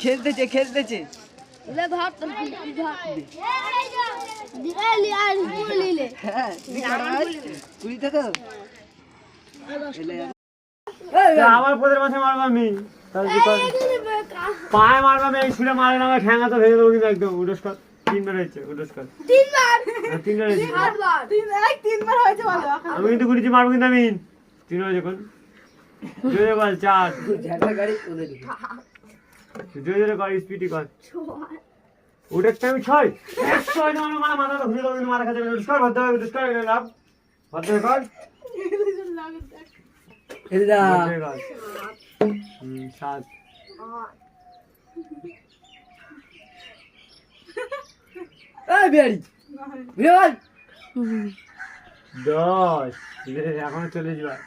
খেলতেছে খেলতেছে আবার পোদের মাঝে মারবো আমি পায়ে মারবো আমি ছুড়ে মারে না আমার ঠ্যাঙা তো ভেঙে দেবো কিন্তু একদম উডস্কার 3 বার হয়েছে উডস্কার 3 বার হয়েছে আমি কিন্তু গুলিছি মারবো কিন্তু আমি 3 হয়েছে কোন জোরে বল 4 জোরে কর স্পিডি কর ওটা টাইম 6 100 না মারা মাথা তো ঘুরে দেবো মারা খাতে উডস্কার ভদ্র হবে উডস্কার লাভ ভদ্র কর এদা 7 এই বিয়ারি বিয়ারি 10 এখনো চলে যাবে